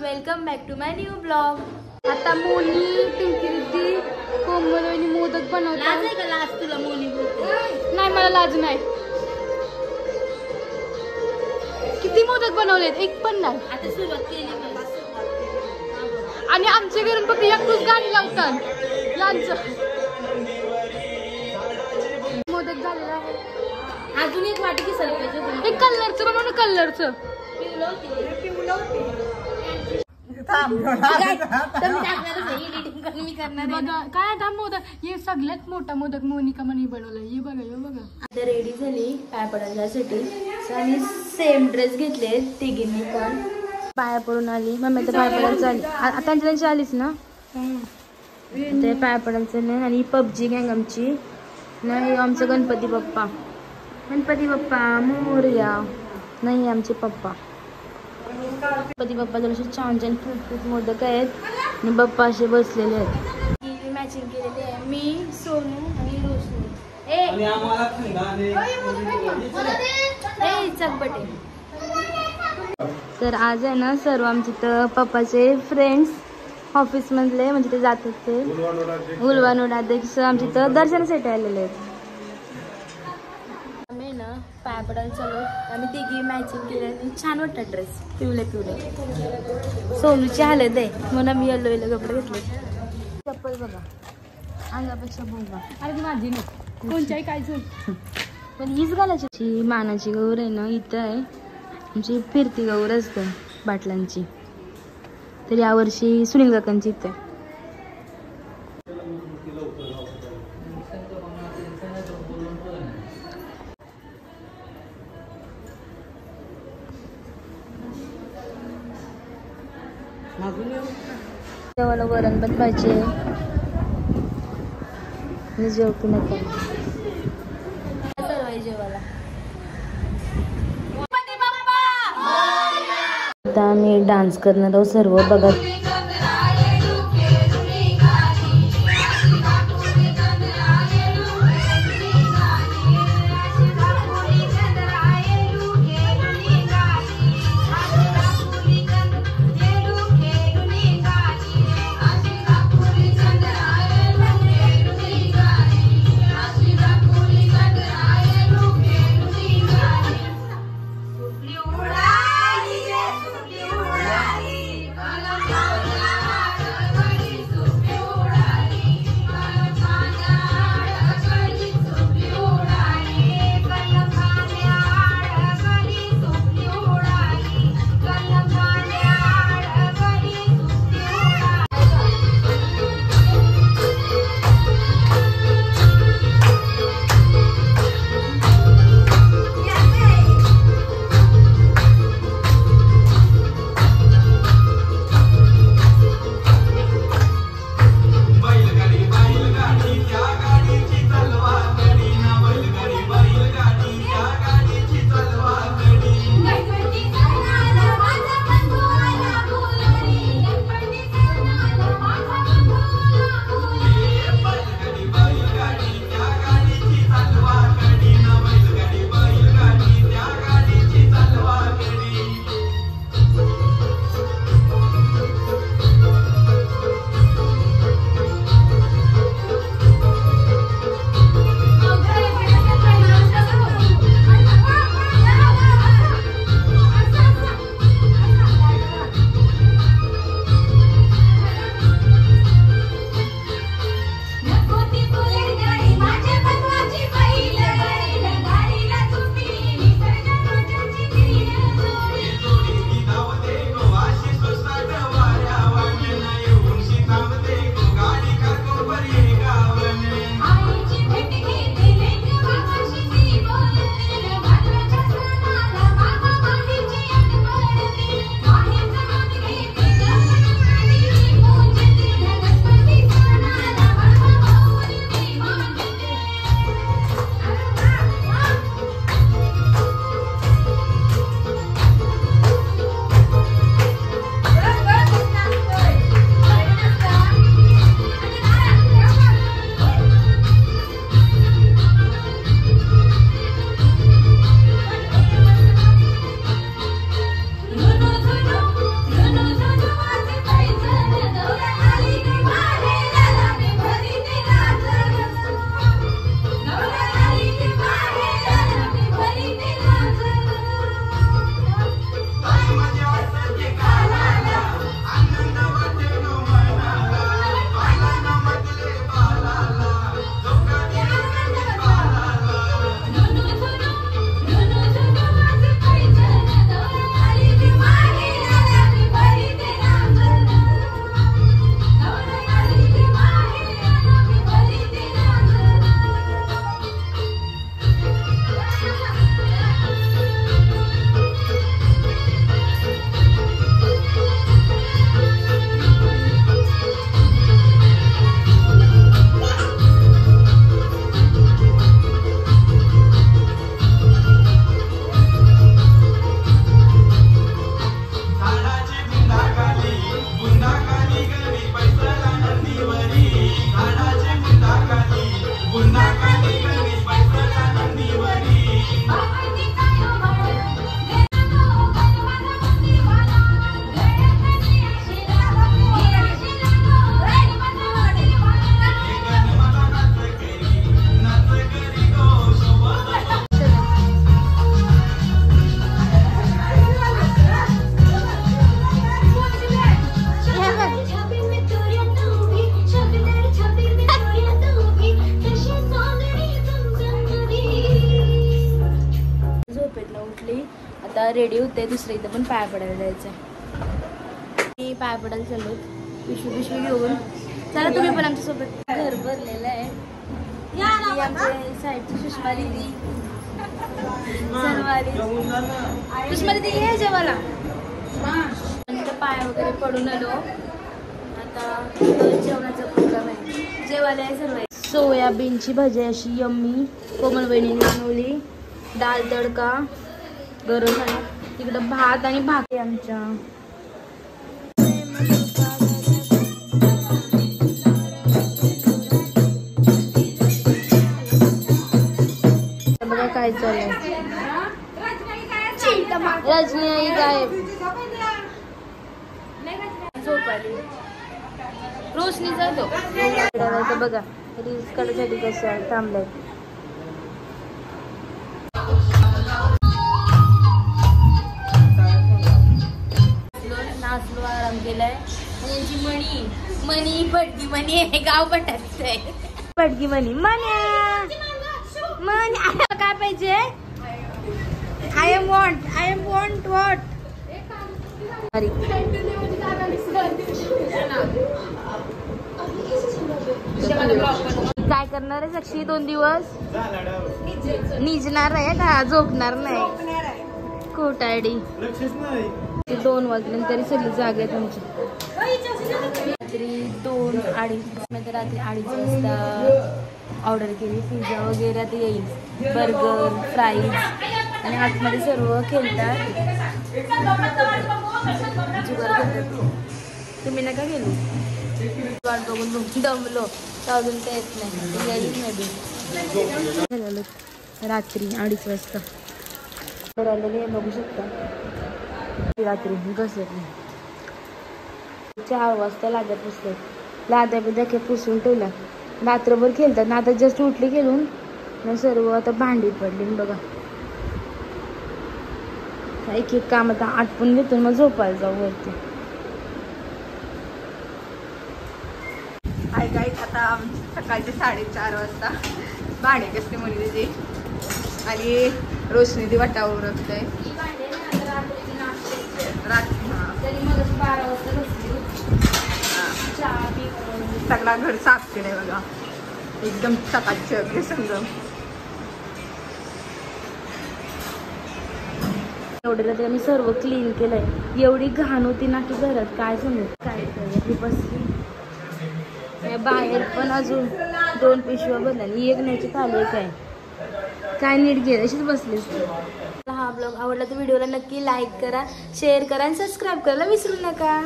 Welcome back to my new blog. आता मोनी पिंकी दीदी कोमल मोदक बनवतात. लाज आहे का? लाज तुला मोनी बोलते? नाही मला लाज नाही. किती मोदक बनवलेत? एक पण नाही. आता सुरुवात केली आणि आमच्या घरून फक्त एकच गाणी लावतात यांचं. मोदक झालेला आहे. अजून एक वाटी की सरपंच एक कलरचं बनव ना. कलरचं काय आता मोदक हे सगळ्यात मोठा मोदक मोनिका म्हणे बनवला. हे बघा हे बघा. आता रेडी झाली पाय पडायसाठी आणि सेम ड्रेस घेतले तिघींनी पण. पाया पडून आली मम्मी तर पाय पडायला चालली. आता त्यांची आलीच ना ते पाया पडायला चालले. आणि पबजी गँग आमची नाही. आमचं गणपती बाप्पा मोरया नाही आमचे पप्पा. गणपती बाप्पा जरा छान छान खूप मोदक आहेत आणि बाप्पा असे बसलेले आहेत. मॅचिंग केलेली आहे मी सोनू आणि रोशनी. चकबटे. तर आज आहे ना सर्व आमचे तर पप्पाचे फ्रेंड्स ऑफिस मधले म्हणजे ते जातात ते उलवानोड अध्यक्ष आमचे तर दर्शनासाठी आलेले आहेत. आम्ही ना पाया पडायला चालू. आम्ही तिघी मॅचिंग केले. छान वाटतात ड्रेस पिवले. सोनूची हालत आहे म्हणून मी येलो कपडे घेतले. चप्पल बघा अंगापेक्षा बोंगा. अरे ती माझी नाही कोणच्याही काय पण हीच घालायची. मानाची गौर आहे ना इथं आहे आमची फिरती गौर असते बाटलांची. तर यावर्षी सुनील काकांची इथं आहे. जेवायला वरण पण पाहिजे. जेवतो नको जेवायला. आता आम्ही डान्स करणार आहोत सर्व बघा. रेडी होते, दुसऱ्या इथं पण पाया पडायला जायचं. मी पाया पडायला चाललो, पिशवी घेऊन. चला तुम्ही पण आमच्यासोबत. घर भरलेलं आहे. आमच्या साईडची सुषमा दिदी सुषमा दिदी ये जेवायला. पाय वगैरे पडून आलो. आता जेवणाचा प्रोग्राम आहे, जेवायला आहे सर्व. सोयाबीनची भाजी अशी यम्मी कोमल वहिनीने बनवली. डाळ तडका गरम आहे. तिकडं भात आणि भाकरी आमच्या. बघा काय चालू आहे. रजनी आई गायब. झोप आली. रोशनी जातो बघा. रील्स काढायसाठी कशा थांबलाय. नाचलो, आराम केलाय. यांची मणी पडकी मणी आहे, गाव पटायचं आहे. पडकी मणी मण्या काय पाहिजे. I am want what. काय करणार आहे साक्षी 2 दिवस. निजणार आहे का, झोपणार नाही. खोटाडी 2 वाजले तरी सगळी जागे आहेत आमची. रात्री 2-2:30 रात्री 2:30 वाजता ऑर्डर केली. पिझ्झा वगैरे आता येईल, बर्गर फ्राईज आणि आतमध्ये सर्व खेळतात. तुम्ही नका गेलो. वाट बघून दमलो अजून काय येत नाही. यायच नाही. रात्री 2:30 वाजता हे बघू शकता. रात्री घसत नाही. 4 वाजता लाद्या पुसतात. लाद्या बिद्या पुसून ठेवल्या. रात्रभर खेळतात ना. आता जस्ट उठली खेळून सर्व. आता भांडी पडली बघा. एक काम आता आटपून घेतो, मग झोपायला जाऊ वरती. हाय गाईज, आता सकाळचे 4:30 वाजता भांडे कसते म्हणे त्याची. आणि रोशनी ती वाटावर उरकतंय. सगळा घर साफ केलंय बघा. एकदम सकाळचे संगम. एवढ्याला आम्ही सर्व क्लीन केलंय. एवढी घाण होती ना की घरात काय सांगू. काय बसली बाहेर पण अजून 2 पिशव्या भरल्या आणि 1 न्यायची थाली काय नीट घे अशीच बसलीस. हा ब्लॉग आवडला तर व्हिडिओला नक्की लाईक करा, शेअर करा आणि सबस्क्राईब करायला विसरू नका.